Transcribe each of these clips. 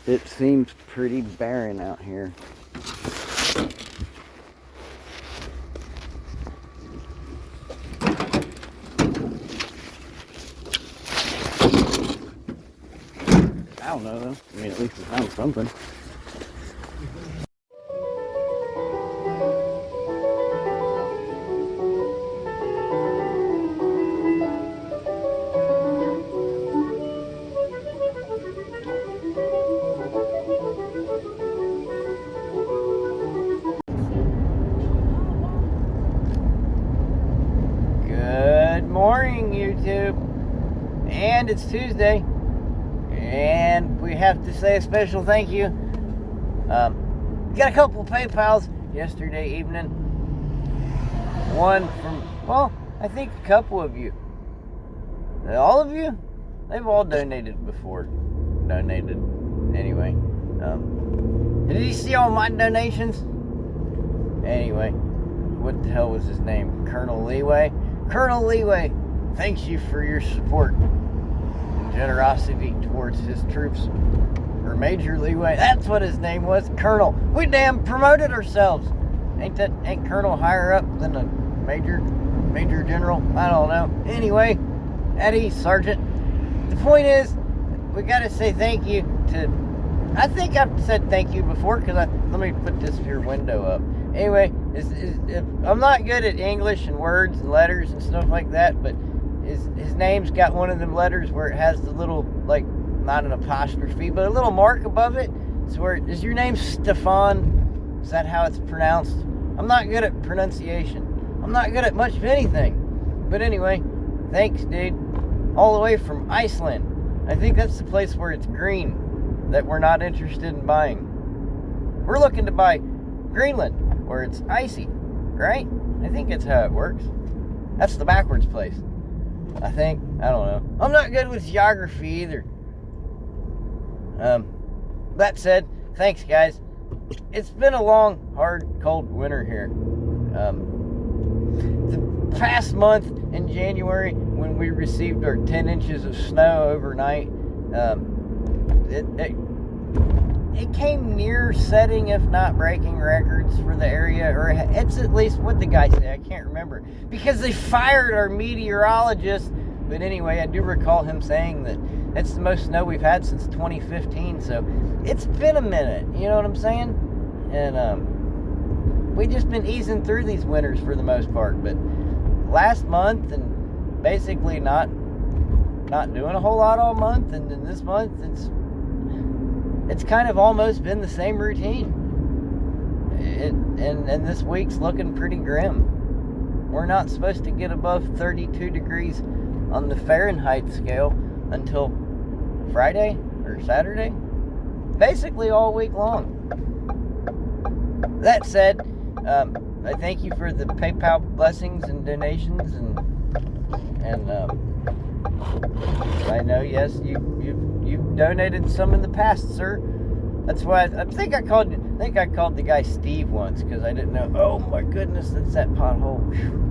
It seems pretty barren out here. I don't know though. I mean, at least we found something. Good morning, YouTube. And it's Tuesday. And we have to say a special thank you. Got a couple of PayPals yesterday evening. One from, well, I think a couple of you. All of you? They've all donated before. Donated. Anyway. Did you see all my donations? Anyway. What the hell was his name? Colonel Leeway? Colonel Leeway, thanks you for your support and generosity towards his troops. Or Major Leeway, that's what his name was, Colonel. We damn promoted ourselves. Ain't Colonel higher up than a Major General? I don't know. Anyway, at ease, Sergeant. The point is, we gotta say thank you to, I think I've said thank you before, because let me put this here window up. Anyway, I'm not good at English and words and letters and stuff like that, but his name's got one of them letters where it has the little, like, not an apostrophe, but a little mark above it. So is your name Stefan? Is that how it's pronounced? I'm not good at pronunciation. I'm not good at much of anything. But anyway, thanks, dude. All the way from Iceland. I think that's the place where it's green that we're not interested in buying. We're looking to buy Greenland, where it's icy, right? I think that's how it works. That's the backwards place, I think. I don't know. I'm not good with geography either. That said, thanks, guys. It's been a long, hard, cold winter here. The past month in January, when we received our 10 inches of snow overnight, it came near setting, if not breaking, records for the area, or it's at least what the guy said. I can't remember because they fired our meteorologist. But anyway, I do recall him saying that it's the most snow we've had since 2015. So it's been a minute, you know what I'm saying? And we just been easing through these winters for the most part. But last month and basically not doing a whole lot all month, and then this month it's kind of almost been the same routine. And this week's looking pretty grim. We're not supposed to get above 32 degrees on the Fahrenheit scale until Friday or Saturday. Basically all week long. That said, I thank you for the PayPal blessings and donations, and I know, yes, you've donated some in the past, sir. That's why I think I called the guy Steve once, because I didn't know. Oh my goodness, that's that pothole. Whew.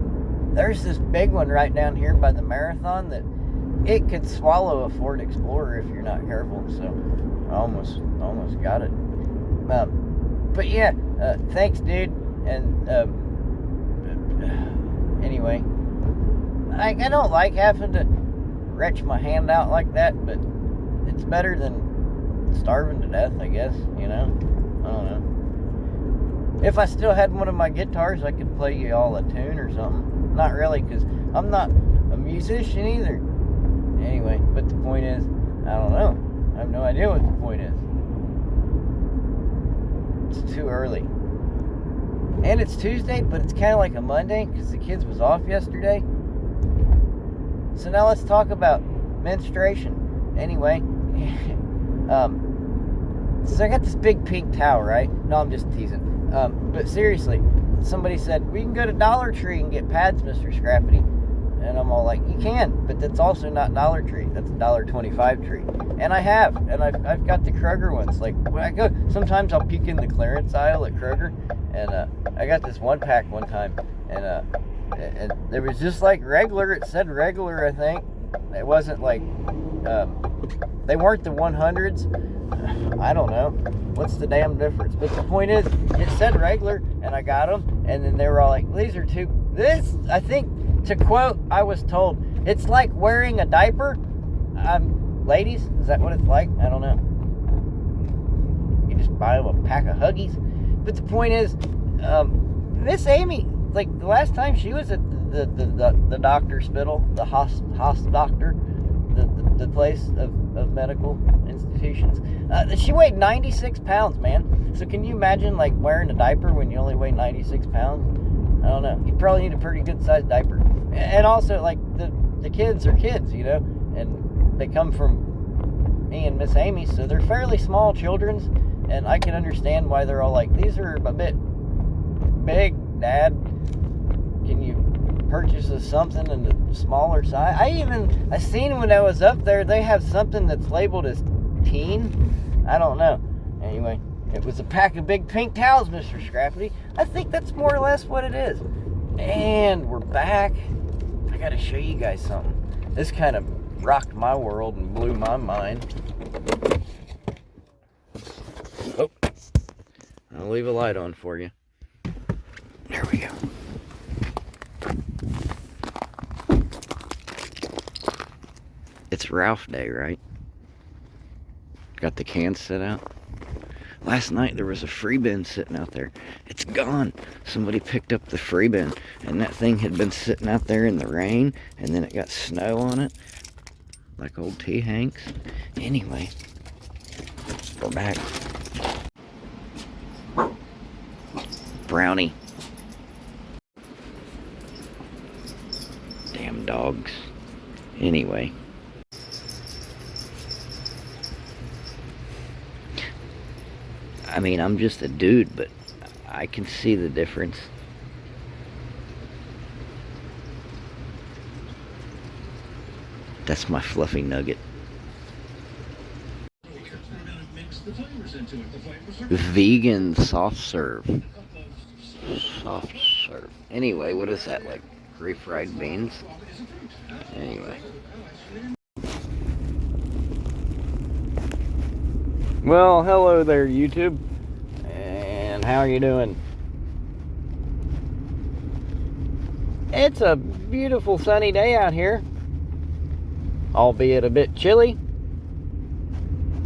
There's this big one right down here by the marathon that it could swallow a Ford Explorer if you're not careful. So I almost got it. But yeah, thanks, dude. And anyway, I don't like having to retch my hand out like that, but it's better than starving to death, I guess, you know? I don't know. If I still had one of my guitars, I could play you all a tune or something. Not really, because I'm not a musician either. Anyway, but the point is, I don't know. I have no idea what the point is. It's too early. And it's Tuesday, but it's kind of like a Monday, because the kids was off yesterday. So now let's talk about menstruation. Anyway, so I got this big pink towel, right? No, I'm just teasing. But seriously, somebody said, we can go to Dollar Tree and get pads, Mr. Scrappity. And I'm all like, you can, but that's also not Dollar Tree. That's $1.25 Tree. And I have, and I've got the Kroger ones. Like, when I go, sometimes I'll peek in the clearance aisle at Kroger, and I got this one pack one time, and it was just like regular. It said regular, I think. It wasn't like, they weren't the 100s, I don't know. What's the damn difference? But the point is, it said regular, and I got them, and then they were all like, these are too... This, I think, to quote, I was told, it's like wearing a diaper. Ladies, is that what it's like? I don't know. You just buy them a pack of Huggies. But the point is, Miss Amy, like the last time she was at the doctor's spittle, the hoss doctor, the place of medical institutions, she weighed 96 pounds, man. So can you imagine like wearing a diaper when you only weigh 96 pounds? I don't know. You probably need a pretty good sized diaper. And also, like, the kids are kids, you know, and they come from me and Miss Amy, so they're fairly small children's, and I can understand why they're all like, these are a bit big, Dad. Can you purchase us something in a smaller size? I seen when I was up there, they have something that's labeled as teen. I don't know. Anyway, it was a pack of big pink towels, Mr. Scrappity. I think that's more or less what it is. And we're back. I gotta show you guys something. This kind of rocked my world and blew my mind. Oh, I'll leave a light on for you. There we go. It's Ralph Day, right? Got the cans set out. Last night there was a free bin sitting out there. It's gone. Somebody picked up the free bin, and that thing had been sitting out there in the rain, and then it got snow on it, like old T. Hanks. Anyway, we're back. Brownie. Damn dogs. Anyway. I mean, I'm just a dude, but I can see the difference. That's my fluffy nugget. Vegan soft serve. Soft serve. Anyway, what is that, like refried beans? Anyway. Well, hello there, YouTube. And how are you doing? It's a beautiful sunny day out here, albeit a bit chilly.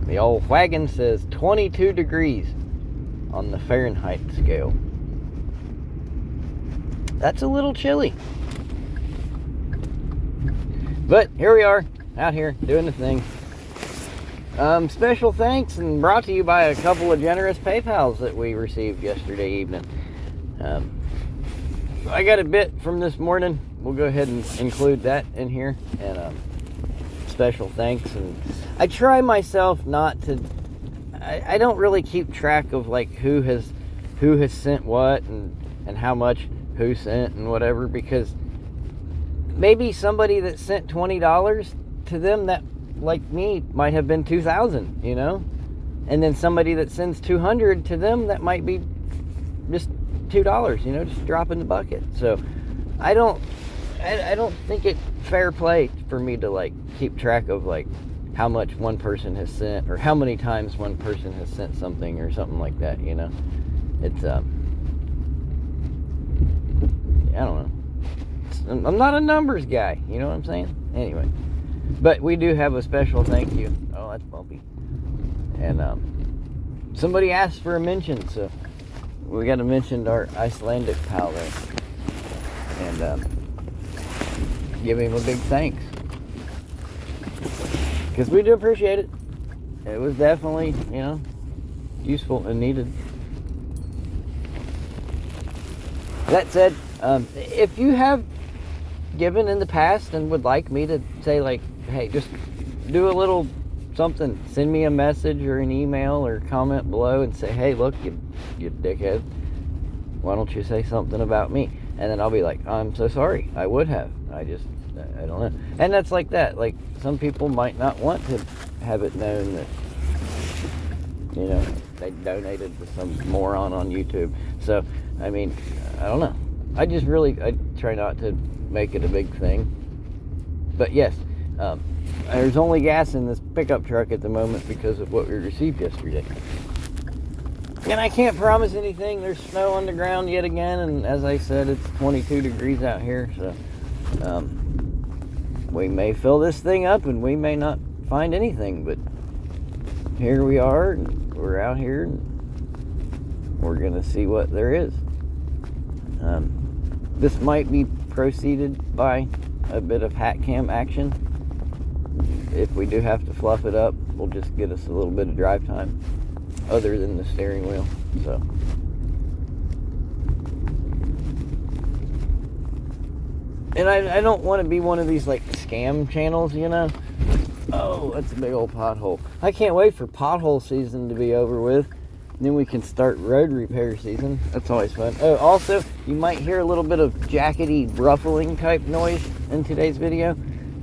The old wagon says 22 degrees on the Fahrenheit scale. That's a little chilly. But here we are, out here, doing the thing. Special thanks and brought to you by a couple of generous PayPals that we received yesterday evening. I got a bit from this morning. We'll go ahead and include that in here. And special thanks. And I try myself not to. I don't really keep track of like who has sent what and how much who sent and whatever, because maybe somebody that sent $20 to them, that like me might have been $2,000, you know, and then somebody that sends $200 to them, that might be just $2, you know, just drop in the bucket. So I don't think it's fair play for me to like keep track of like how much one person has sent or how many times one person has sent something or something like that, you know. It's I don't know. I'm not a numbers guy, you know what I'm saying? Anyway. But we do have a special thank you. Oh, that's bumpy. And somebody asked for a mention, so we got to mention our Icelandic pal there. And give him a big thanks. Because we do appreciate it. It was definitely, you know, useful and needed. That said, if you have given in the past and would like me to say like, hey, just do a little something, send me a message or an email or comment below and say, hey, look, you dickhead, why don't you say something about me? And then I'll be like, I'm so sorry, I would have, I don't know. And that's like that, like some people might not want to have it known that, you know, they donated to some moron on YouTube. So I mean, I don't know, I try not to make it a big thing. But yes, There's only gas in this pickup truck at the moment because of what we received yesterday. And I can't promise anything. There's snow on the ground yet again, and as I said, it's 22 degrees out here, so we may fill this thing up and we may not find anything, but here we are, and we're out here, and we're gonna see what there is. This might be preceded by a bit of hat cam action. If we do have to fluff it up, we'll just get us a little bit of drive time other than the steering wheel. So and I don't want to be one of these like scam channels, you know. Oh, that's a big old pothole. I can't wait for pothole season to be over with. Then we can start road repair season. That's always fun. Oh, also, you might hear a little bit of jackety ruffling type noise in today's video.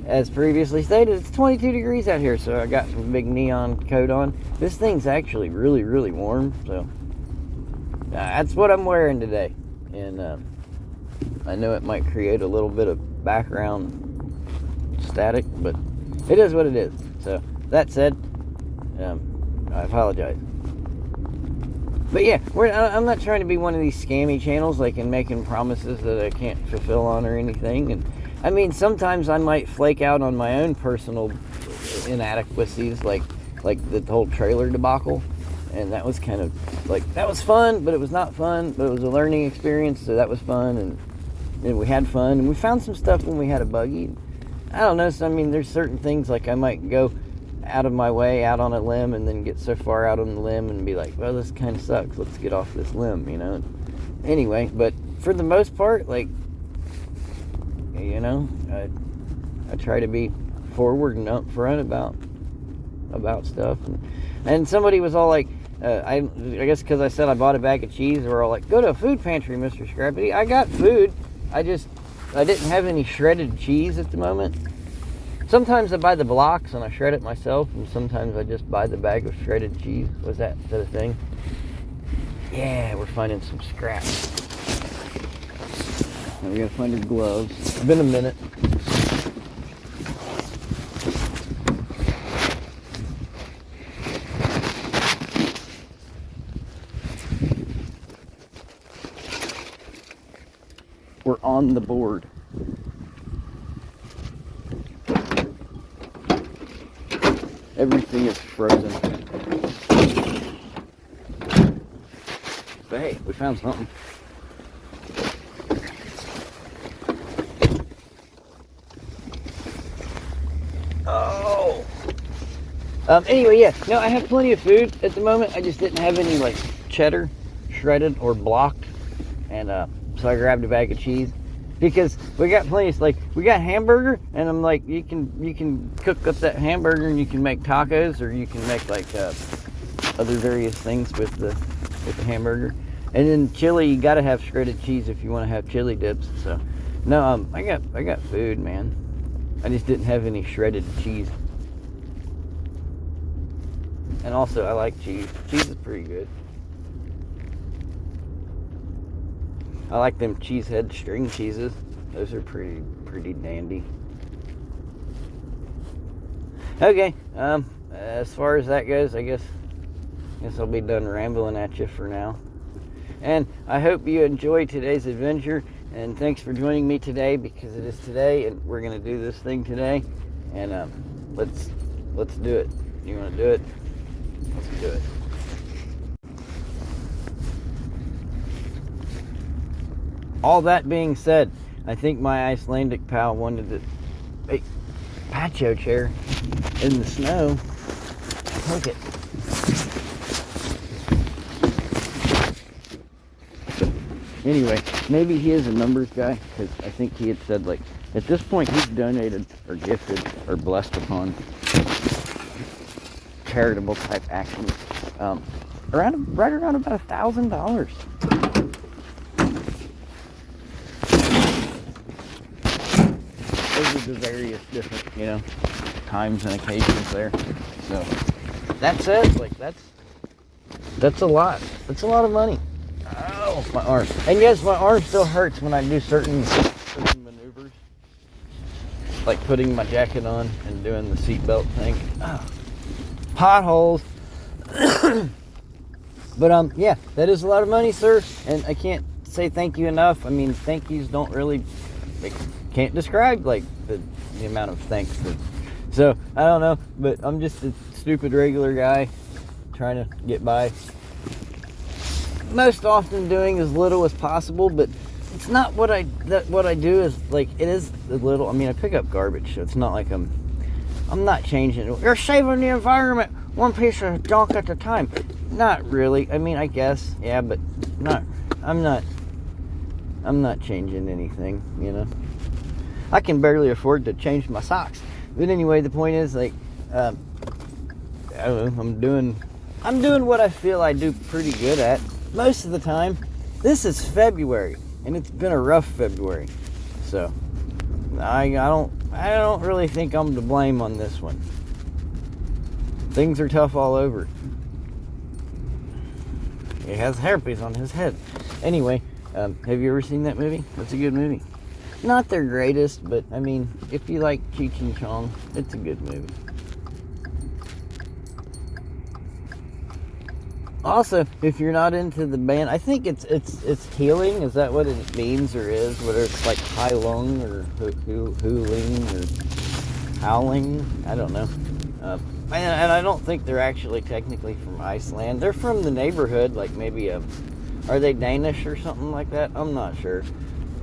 As previously stated, it's 22 degrees out here, so I got some big neon coat on. This thing's actually really, really warm, so that's what I'm wearing today. And I know it might create a little bit of background static, but it is what it is. So that said, I apologize. But yeah, I'm not trying to be one of these scammy channels, like in making promises that I can't fulfill on or anything. And I mean, sometimes I might flake out on my own personal inadequacies, like the whole trailer debacle. And that was kind of like, that was fun, but it was not fun, but it was a learning experience, so that was fun. And we had fun, and we found some stuff when we had a buggy. I don't know, so I mean, there's certain things, like I might go out of my way out on a limb and then get so far out on the limb and be like, well, this kind of sucks, let's get off this limb, you know. Anyway, but for the most part, like, you know, I try to be forward and upfront about stuff. And somebody was all like, I guess because I said I bought a bag of cheese, they were all like, go to a food pantry, Mr. Scrappity. I got food, I didn't have any shredded cheese at the moment. Sometimes I buy the blocks and I shred it myself, and sometimes I just buy the bag of shredded cheese. Was that a thing? Yeah, we're finding some scraps. Now we gotta find her gloves. It's been a minute. We're on the board. Everything is frozen. But hey, we found something. Oh! Anyway, yeah. No, I have plenty of food at the moment. I just didn't have any, like, cheddar shredded or blocked. And, so I grabbed a bag of cheese. Because we got plenty of, like, we got hamburger, and I'm like, you can cook up that hamburger and you can make tacos, or you can make like other various things with the hamburger. And then chili, you gotta have shredded cheese if you want to have chili dips. So no, I got food, man. I just didn't have any shredded cheese. And also, I like cheese. Cheese is pretty good. I like them cheesehead string cheeses. Those are pretty dandy. Okay, as far as that goes, I guess I'll be done rambling at you for now. And I hope you enjoyed today's adventure. And thanks for joining me today, because it is today, and we're gonna do this thing today. And let's do it. You want to do it? Let's do it. All that being said, I think my Icelandic pal wanted a patio chair in the snow. Take it. Anyway, maybe he is a numbers guy, because I think he had said, like, at this point he's donated or gifted or blessed upon charitable type actions right around about $1,000. The various different, you know, times and occasions there. So that said, like, that's a lot. That's a lot of money. Oh, my arm. And yes, my arm still hurts when I do certain maneuvers. like putting my jacket on and doing the seatbelt thing. Oh, potholes. But yeah, that is a lot of money, sir, and I can't say thank you enough. I mean, thank yous don't really, they can't describe like the amount of thanks that. So I don't know, but I'm just a stupid regular guy trying to get by. Most often doing as little as possible, but it's not what I do is like, it is a little. I mean, I pick up garbage, so it's not like I'm not changing it. You're saving the environment one piece of junk at a time. Not really. I mean, I guess, yeah, but not. I'm not changing anything, you know. I can barely afford to change my socks. But anyway, the point is, like, I don't know, I'm doing what I feel I do pretty good at most of the time. This is February, and it's been a rough February, so I don't really think I'm to blame on this one. Things are tough all over. He has herpes on his head. Anyway, have you ever seen that movie? That's a good movie. Not their greatest, but I mean, if you like Cheech and Chong, it's a good movie. Also, if you're not into the band, I think it's healing. Is that what it means or is? Whether it's like Hai Lung or hooling or howling, I don't know. And I don't think they're actually technically from Iceland. They're from the neighborhood, like maybe are they Danish or something like that? I'm not sure.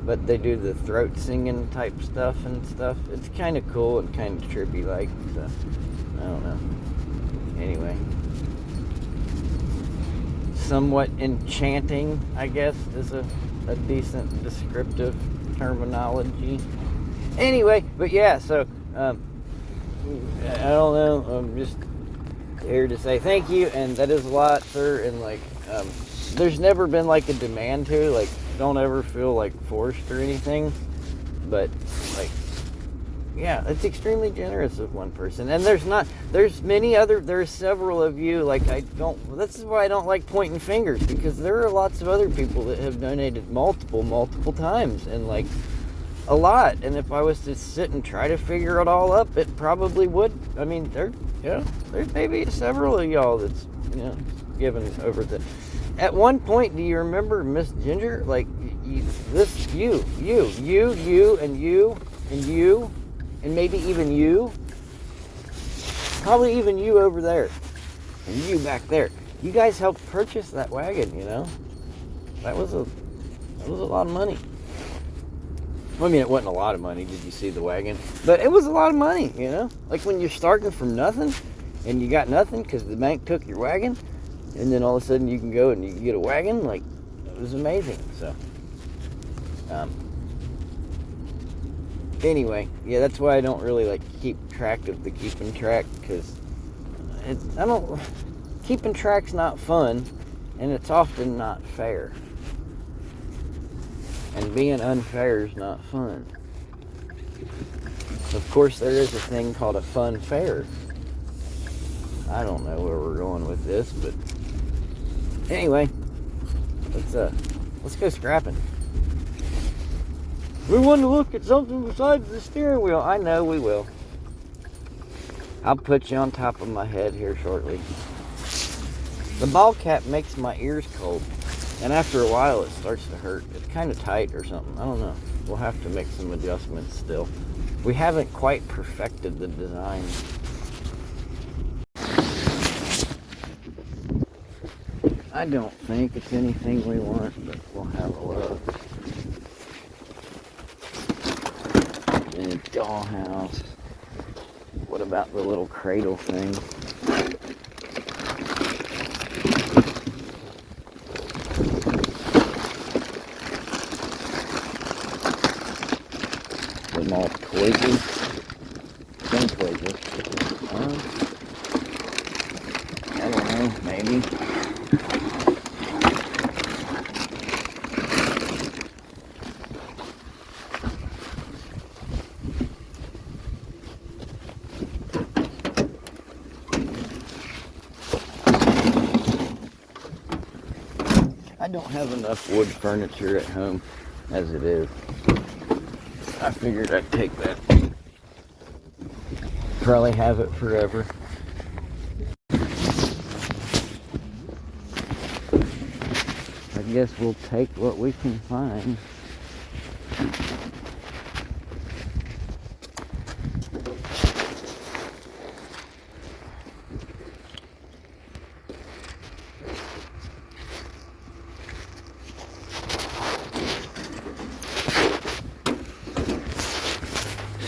But they do the throat singing type stuff and stuff. It's kind of cool and kind of trippy like, so I don't know. Anyway. Somewhat enchanting, I guess, is a decent descriptive terminology. Anyway, but yeah, so I don't know, I'm just here to say thank you, and that is a lot, sir, and like, there's never been like a demand to, like, don't ever feel like forced or anything, but like, yeah, it's extremely generous of one person, and there's several of you, like, this is why I don't like pointing fingers, because there are lots of other people that have donated multiple times, and like, a lot, and if I was to sit and try to figure it all up, it probably would. I mean, there's maybe several of y'all that's, given over the. At one point, do you remember Miss Ginger? Like, you, and maybe even you, probably even you over there, and you back there. You guys helped purchase that wagon, That was a lot of money. I mean, it wasn't a lot of money, did you see the wagon? But it was a lot of money, Like when you're starting from nothing, and you got nothing because the bank took your wagon, and then all of a sudden you can go and you can get a wagon, like, it was amazing, so. Anyway, yeah, that's why I don't really, like, keep track of the keeping track, because keeping track's not fun, and it's often not fair. And being unfair is not fun. Of course, there is a thing called a fun fair. I don't know where we're going with this, but anyway, let's go scrapping. We want to look at something besides the steering wheel. I know we will. I'll put you on top of my head here shortly. The ball cap makes my ears cold. And after a while, it starts to hurt. It's kind of tight or something. I don't know. We'll have to make some adjustments still. We haven't quite perfected the design. I don't think it's anything we want, but we'll have a look. And a dollhouse. What about the little cradle thing? All toys. Some toys. I don't know, maybe. I don't have enough wood furniture at home as it is. I figured I'd take that Probably have it forever. I guess we'll take what we can find.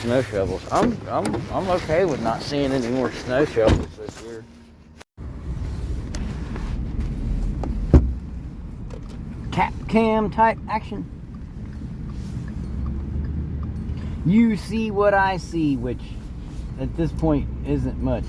Snow shovels. I'm okay with not seeing any more snow shovels this year. Cap cam type action. You see what I see, which at this point isn't much.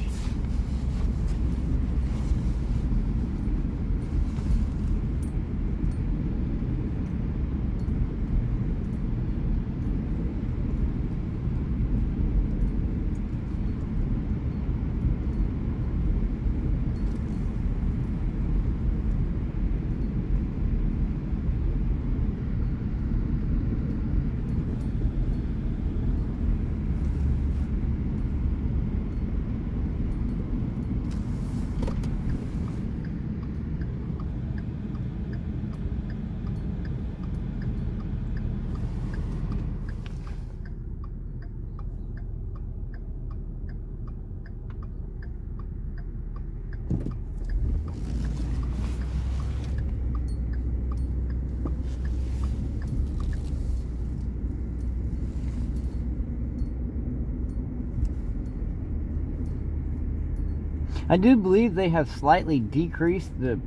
I do believe they have slightly decreased the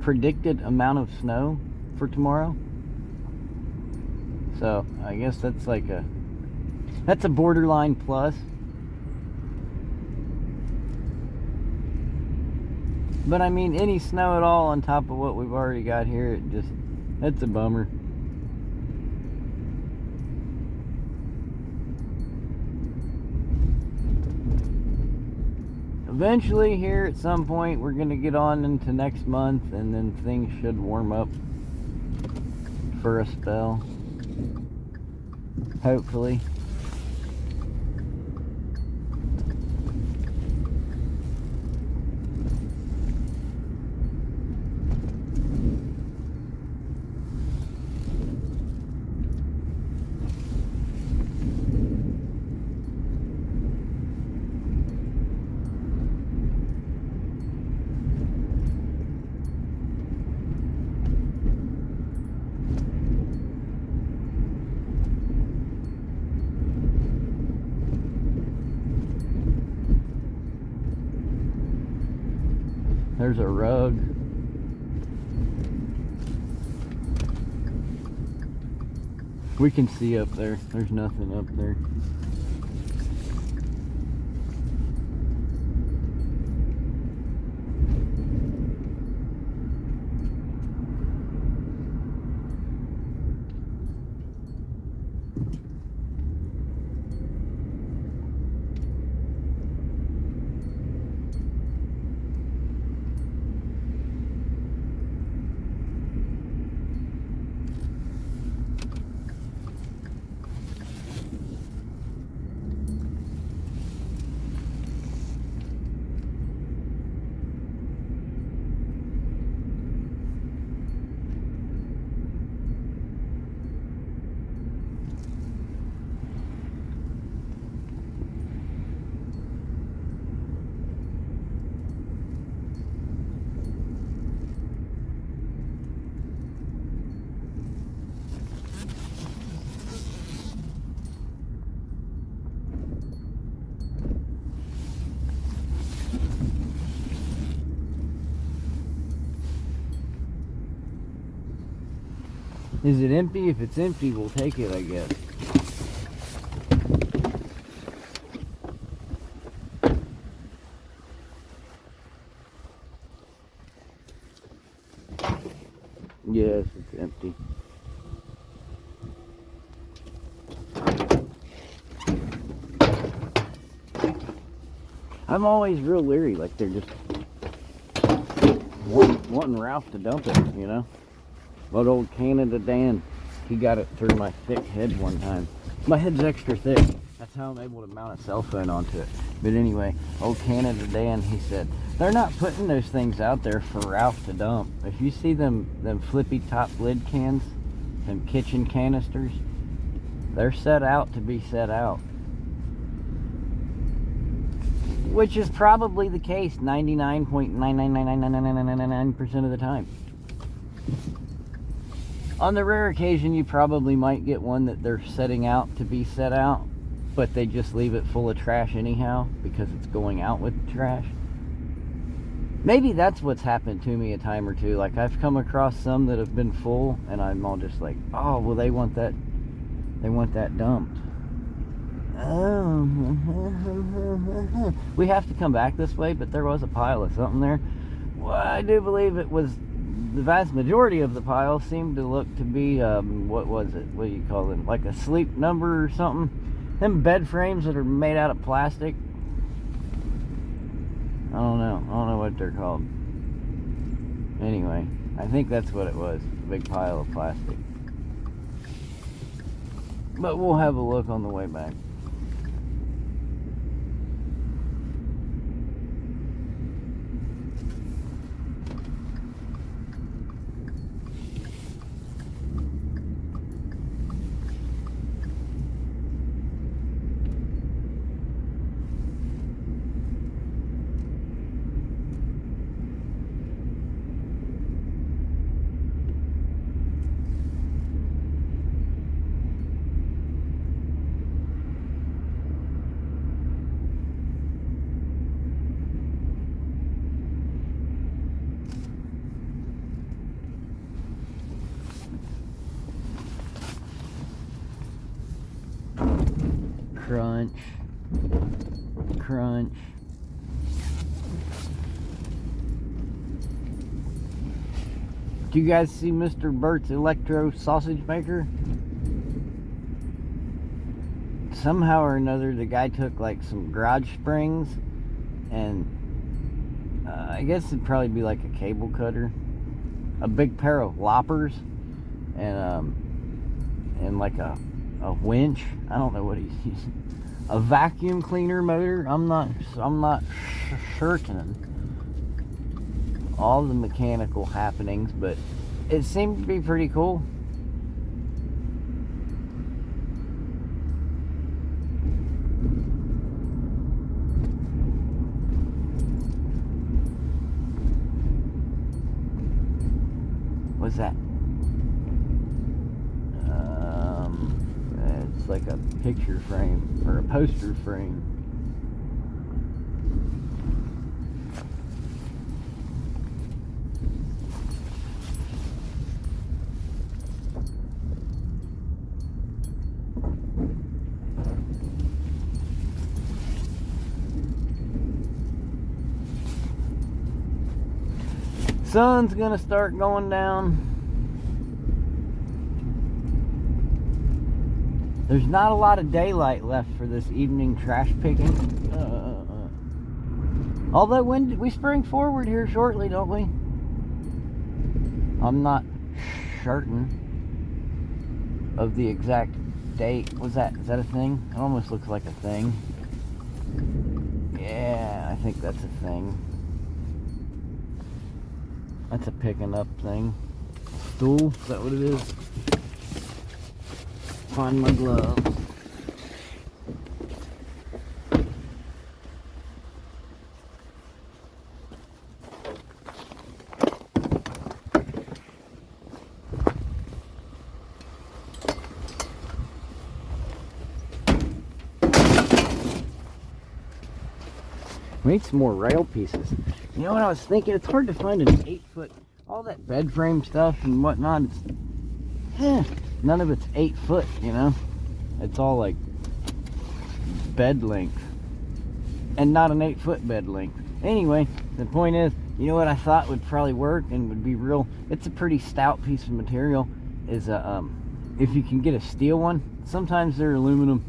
predicted amount of snow for tomorrow. So I guess that's like that's a borderline plus. But I mean, any snow at all on top of what we've already got here, that's a bummer. Eventually here at some point we're going to get on into next month, and then things should warm up for a spell, hopefully. There's a rug. We can see up there. There's nothing up there. Is it empty? If it's empty, we'll take it, I guess. Yes, it's empty. I'm always real leery, like they're just wanting Ralph to dump it, you know? But old Canada Dan, he got it through my thick head one time. My head's extra thick. That's how I'm able to mount a cell phone onto it. But anyway, old Canada Dan, he said, they're not putting those things out there for Ralph to dump. If you see them flippy top lid cans, them kitchen canisters, they're set out to be set out. Which is probably the case 99.9999999% of the time. On the rare occasion, you probably might get one that they're setting out to be set out, but they just leave it full of trash anyhow because it's going out with trash. Maybe that's what's happened to me a time or two. Like, I've come across some that have been full, and I'm all just like, oh, well, they want that dumped. Oh, we have to come back this way, but there was a pile of something there. Well, I do believe it was, the vast majority of the pile seemed to look to be, what was it? What do you call it? Like a sleep number or something? Them bed frames that are made out of plastic. I don't know what they're called. Anyway, I think that's what it was. A big pile of plastic. But we'll have a look on the way back. Crunch, crunch. Do you guys see Mr. Bert's electro sausage maker? Somehow or another, the guy took like some garage springs and I guess it'd probably be like a cable cutter, a big pair of loppers, and like a winch. I don't know what he's using. A vacuum cleaner motor. I'm not certain all the mechanical happenings, but it seemed to be pretty cool. What's that? It's like a picture frame or a poster frame. Sun's gonna start going down. There's not a lot of daylight left for this evening trash picking. Although, when we spring forward here shortly, don't we? I'm not certain of the exact date. Is that a thing? It almost looks like a thing. Yeah, I think that's a thing. That's a picking up thing. Stool, is that what it is? Find my gloves. We need some more rail pieces. You know what I was thinking? It's hard to find an 8-foot, all that bed frame stuff and whatnot. None of it's 8 foot, you know? It's all like bed length. And not an 8-foot bed length. Anyway, the point is, you know what I thought would probably work and would be real, it's a pretty stout piece of material, is if you can get a steel one. Sometimes they're aluminum.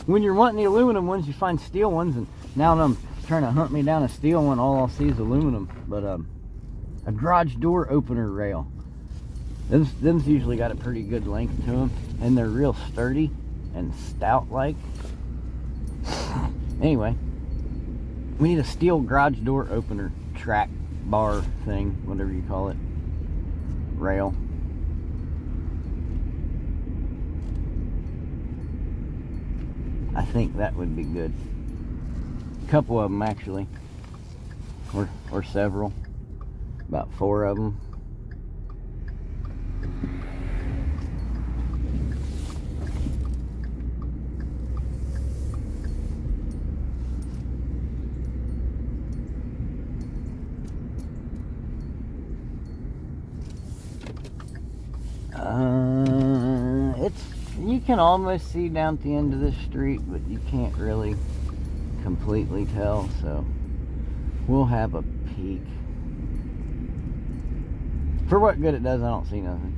When you're wanting the aluminum ones, you find steel ones, and now I'm trying to hunt me down a steel one, all I'll see is aluminum. But a garage door opener rail. Them's usually got a pretty good length to them, and they're real sturdy and stout like. Anyway, we need a steel garage door opener track bar thing, whatever you call it, rail. I think that would be good. A couple of them actually, or several, about 4 of them. You can almost see down at the end of the street, but you can't really completely tell, so we'll have a peek. For what good it does, I don't see nothing.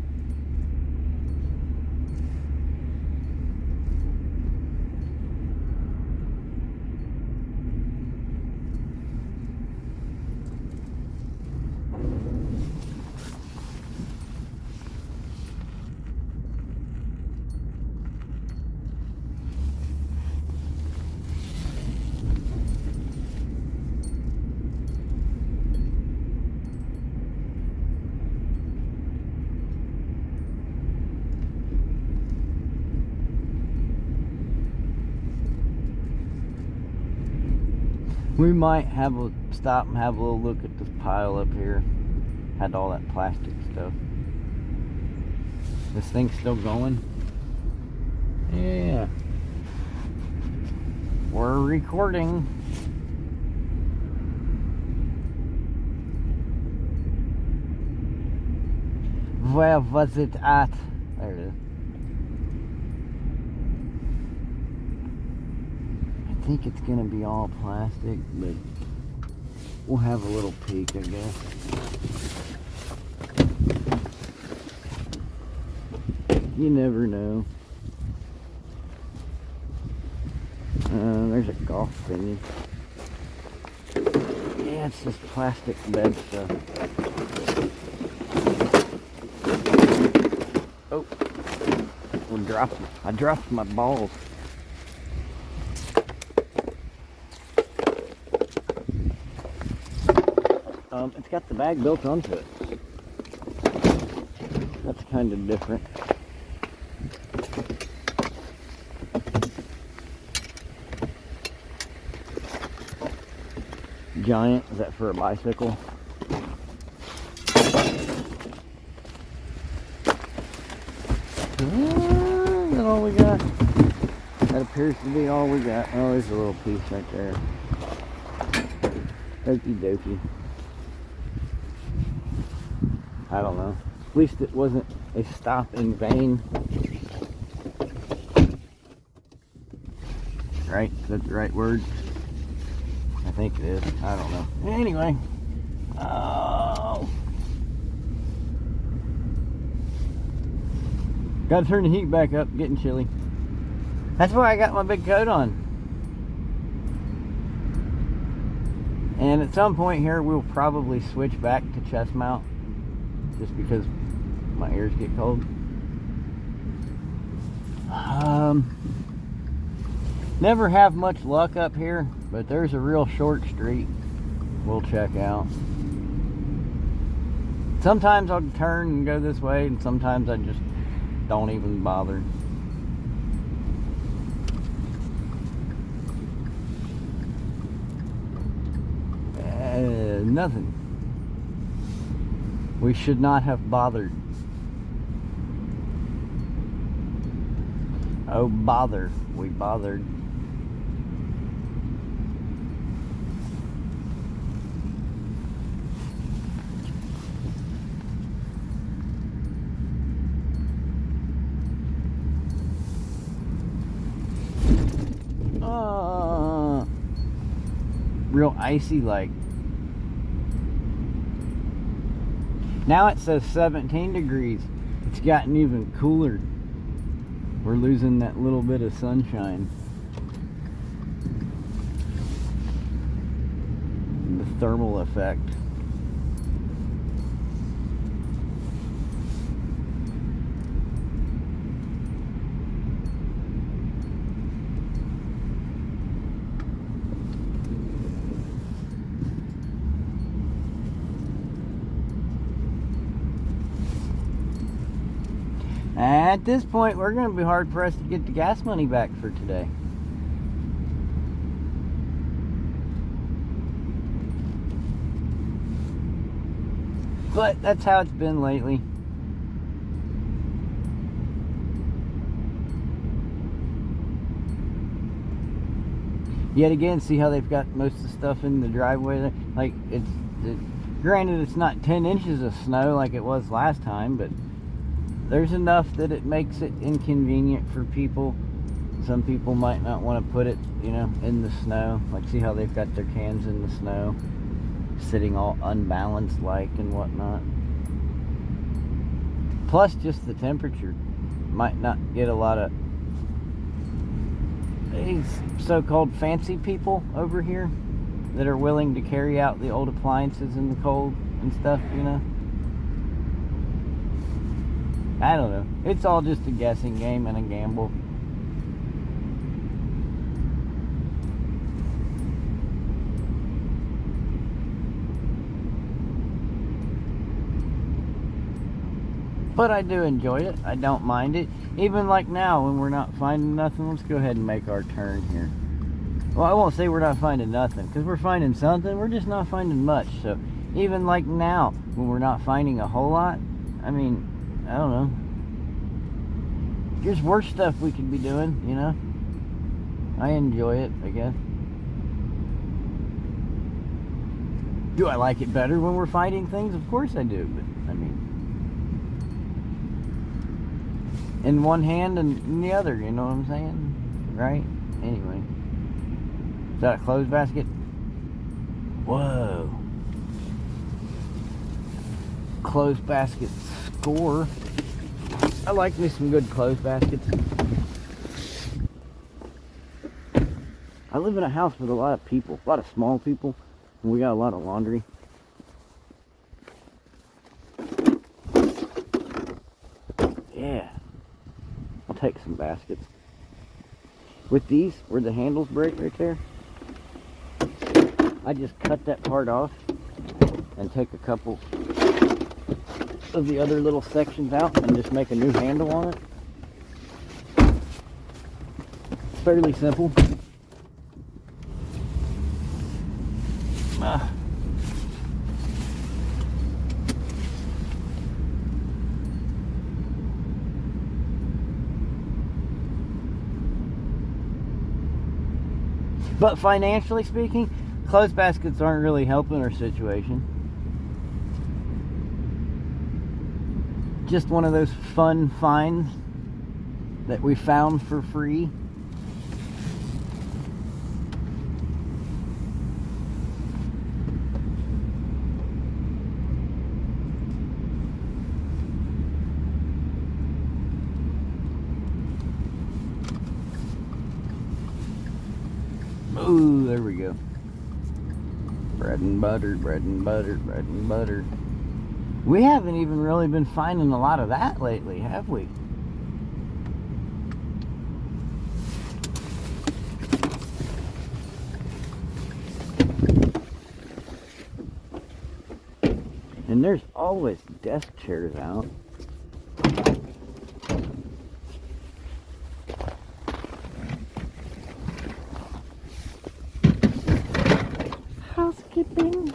We might have a stop and have a little look at this pile up here. Had all that plastic stuff. This thing's still going? Yeah. We're recording. Where was it at? There it is. I think it's gonna be all plastic, but we'll have a little peek, I guess. You never know. There's a golf thingy. Yeah, it's just plastic bed stuff. Oh, I dropped my balls. It's got the bag built onto it. That's kind of different. Giant, is that for a bicycle? Is that all we got? That appears to be all we got. Oh, there's a little piece right there. Okie dokie. I don't know. At least it wasn't a stop in vain. Right? Is that the right word? I think it is. I don't know. Anyway. Oh. Gotta turn the heat back up. Getting chilly. That's why I got my big coat on. And at some point here, we'll probably switch back to chest mount. Just because my ears get cold. Never have much luck up here, but there's a real short street we'll check out. Sometimes I'll turn and go this way, and sometimes I just don't even bother. Nothing. We should not have bothered. Oh, bother. We bothered. Real icy like. Now it says 17 degrees. It's gotten even cooler. We're losing that little bit of sunshine. The thermal effect. At this point, we're going to be hard pressed to get the gas money back for today. But that's how it's been lately. Yet again, see how they've got most of the stuff in the driveway there? Like, granted, it's not 10 inches of snow like it was last time, but there's enough that it makes it inconvenient for people. Some people might not want to put it, you know, in the snow. Like, see how they've got their cans in the snow, sitting all unbalanced like and whatnot. Plus, just the temperature might not get a lot of these so-called fancy people over here that are willing to carry out the old appliances in the cold and stuff, you know. I don't know. It's all just a guessing game and a gamble. But I do enjoy it. I don't mind it. Even like now when we're not finding nothing, let's go ahead and make our turn here. Well, I won't say we're not finding nothing, because we're finding something. We're just not finding much. So even like now when we're not finding a whole lot, I mean, I don't know. There's worse stuff we could be doing, you know. I enjoy it, I guess. Do I like it better when we're finding things? Of course I do, but I mean, in one hand and in the other, you know what I'm saying? Right? Anyway. Is that a clothes basket? Whoa. Clothes basket score. I like me some good clothes baskets. I live in a house with a lot of people, a lot of small people, and we got a lot of laundry. Yeah. I'll take some baskets. With these, where the handles break right there, I just cut that part off and take a couple of the other little sections out and just make a new handle on it. It's fairly simple. But financially speaking, clothes baskets aren't really helping our situation. Just one of those fun finds that we found for free. Ooh, there we go. Bread and butter, bread and butter, bread and butter. We haven't even really been finding a lot of that lately, have we? And there's always desk chairs out. Housekeeping.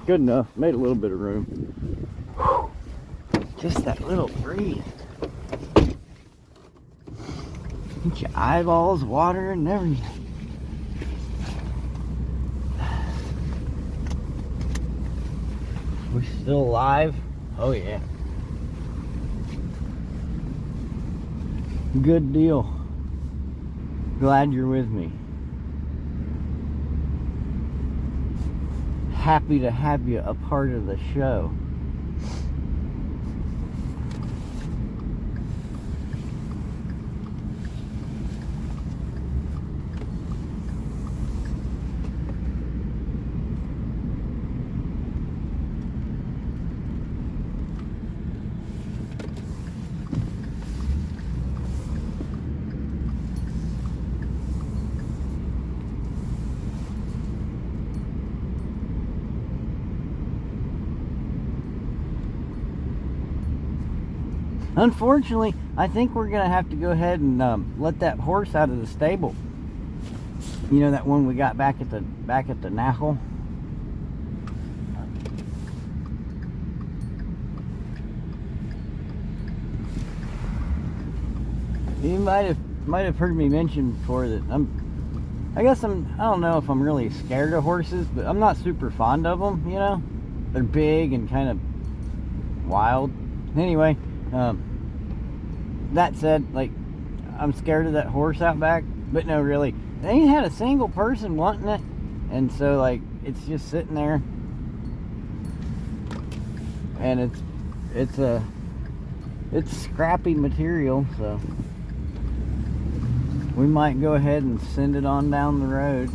Good enough. Made a little bit of room. Whew. Just that little breeze. Get your eyeballs watering and everything. We still alive? Oh yeah. Good deal. Glad you're with me. Happy to have you a part of the show. Unfortunately, I think we're gonna have to go ahead and let that horse out of the stable. You know, that one we got back at the Nahel. You might have heard me mention before that I don't know if I'm really scared of horses, but I'm not super fond of them. You know, they're big and kind of wild. Anyway. That said, like, I'm scared of that horse out back, but no, really, they ain't had a single person wanting it, and so, like, it's just sitting there, and it's scrappy material, so we might go ahead and send it on down the road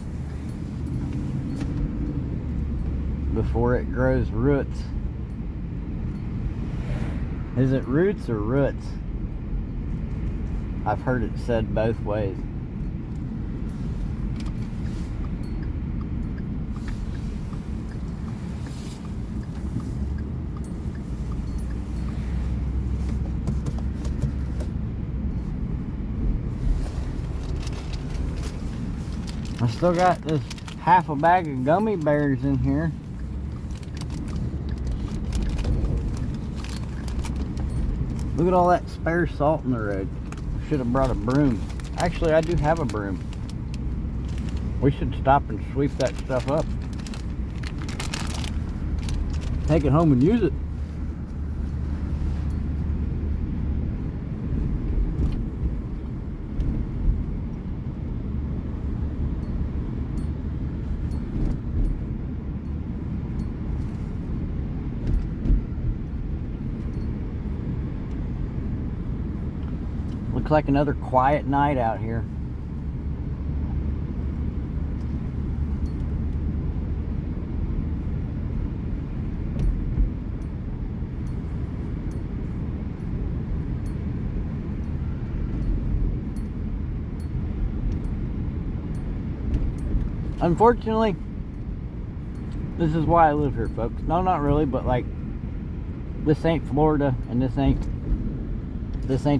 before it grows roots. Is it roots or roots? I've heard it said both ways. I still got this half a bag of gummy bears in here. Look at all that spare salt in the road. Should have brought a broom. Actually, I do have a broom. We should stop and sweep that stuff up. Take it home and use it. Looks like another quiet night out here. Unfortunately, this is why I live here, folks. No, not really, but like, this ain't Florida, and this ain't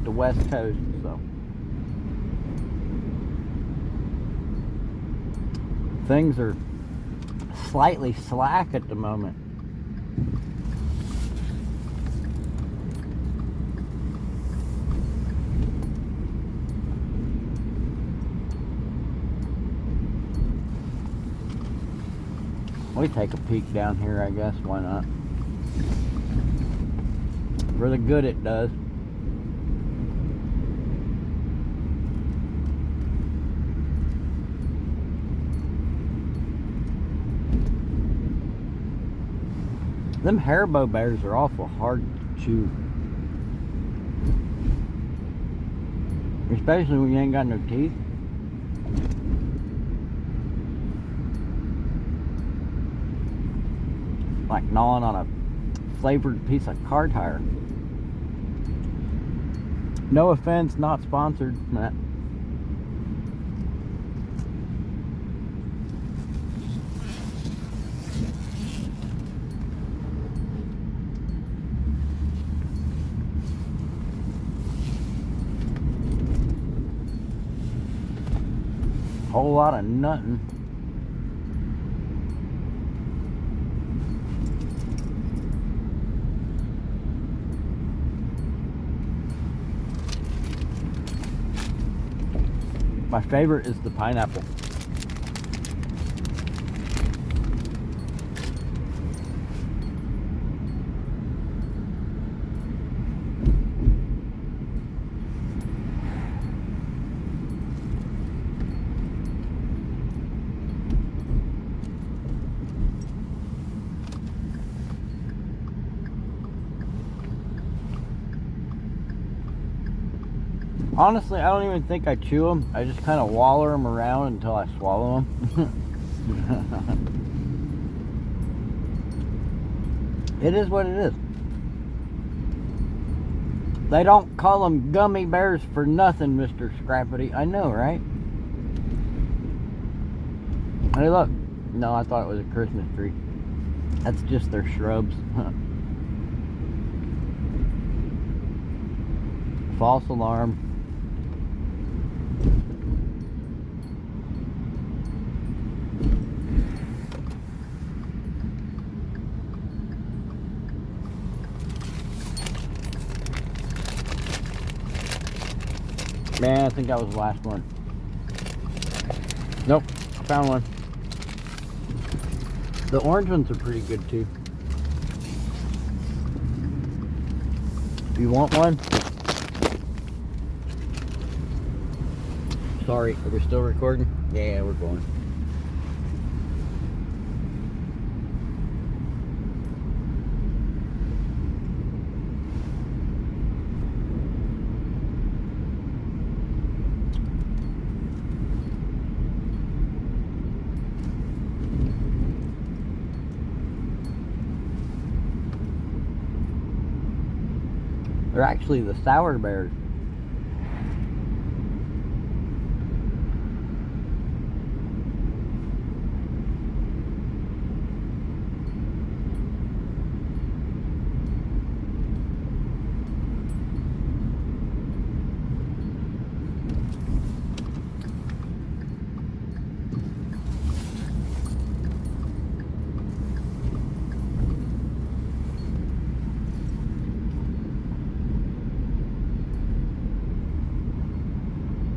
the West Coast, so things are slightly slack at the moment. We take a peek down here, I guess. Why not? For the good it does. Them Haribo bears are awful hard to chew. Especially when you ain't got no teeth. Like gnawing on a flavored piece of car tire. No offense, not sponsored, Matt. Whole lot of nutting. My favorite is the pineapple. Honestly, I don't even think I chew them. I just kind of waller them around until I swallow them. It is what it is. They don't call them gummy bears for nothing, Mr. Scrappity. I know, right? Hey, look. No, I thought it was a Christmas tree. That's just their shrubs. False alarm. Man, I think that was the last one. Nope, I found one. The orange ones are pretty good too. You want one? Sorry, are we still recording? Yeah, we're going. They're actually the sour bears.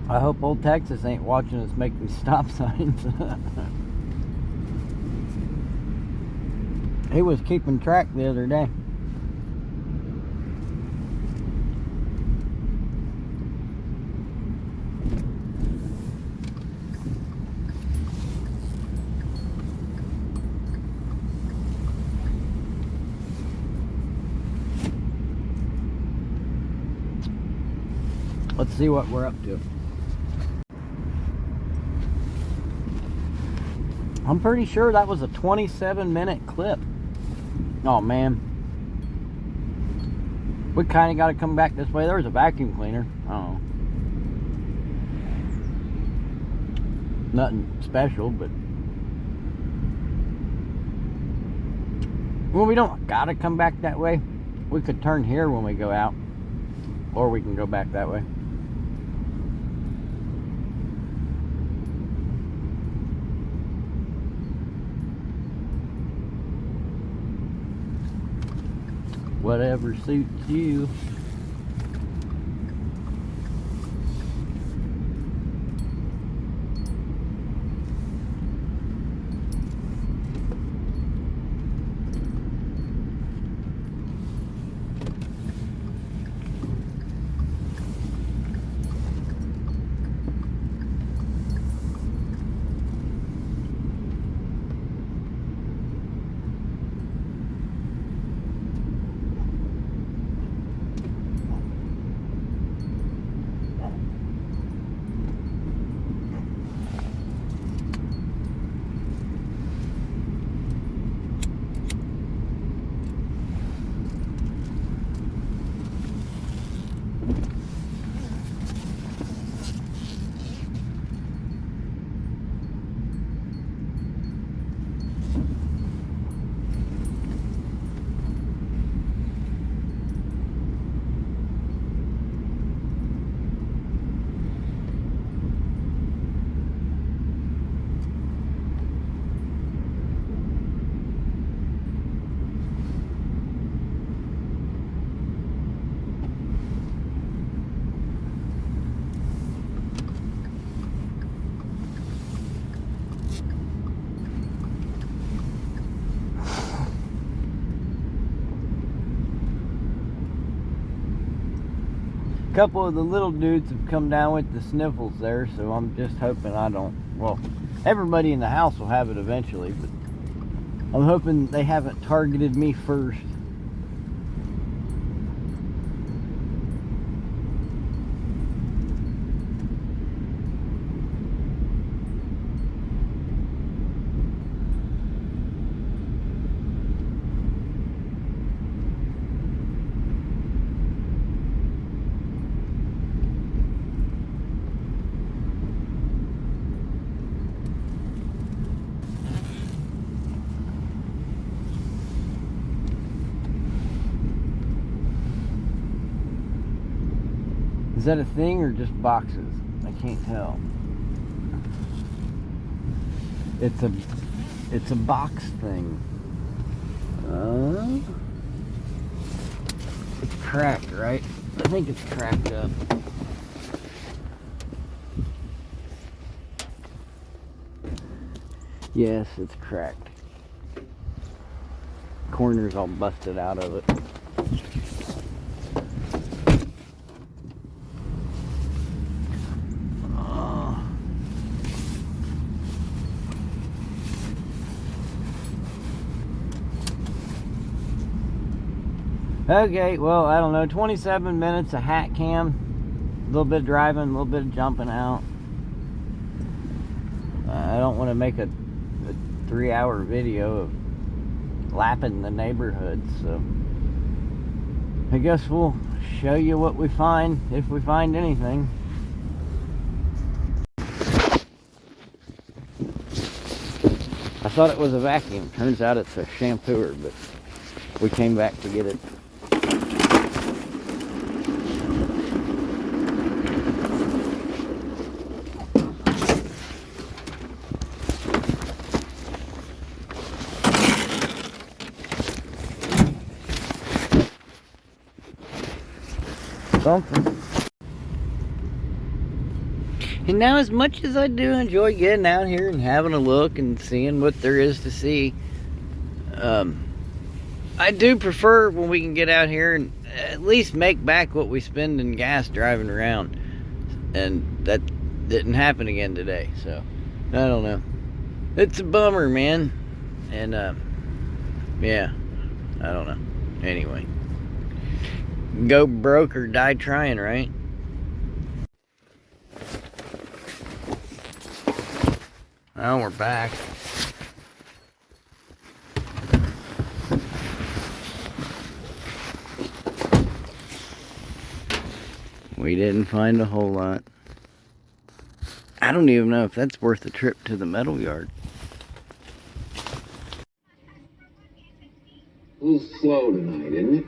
I hope old Texas ain't watching us make these stop signs. He was keeping track the other day. Let's see what we're up to. I'm pretty sure that was a 27-minute clip. Oh man. We kind of got to come back this way. There was a vacuum cleaner. Oh. Nothing special, but. Well, we don't got to come back that way. We could turn here when we go out. Or we can go back that way. Whatever suits you. A couple of the little dudes have come down with the sniffles there, so I'm just hoping I don't. Well, everybody in the house will have it eventually, but I'm hoping they haven't targeted me first. Is that a thing or just boxes? I can't tell. It's a box thing. It's cracked, right? I think it's cracked up. Yes, it's cracked. Corner's all busted out of it. Okay, well, I don't know, 27 minutes of hat cam, a little bit of driving, a little bit of jumping out. I don't want to make a 3-hour video of lapping the neighborhood, so I guess we'll show you what we find, if we find anything. I thought it was a vacuum. Turns out it's a shampooer, but we came back to get it. Something. And now, as much as I do enjoy getting out here and having a look and seeing what there is to see, I do prefer when we can get out here and at least make back what we spend in gas driving around. And that didn't happen again today, so I don't know. It's a bummer, man. And yeah, I don't know. Anyway, go broke or die trying, right? Well, we're back. We didn't find a whole lot. I don't even know if that's worth a trip to the metal yard. A little slow tonight, isn't it?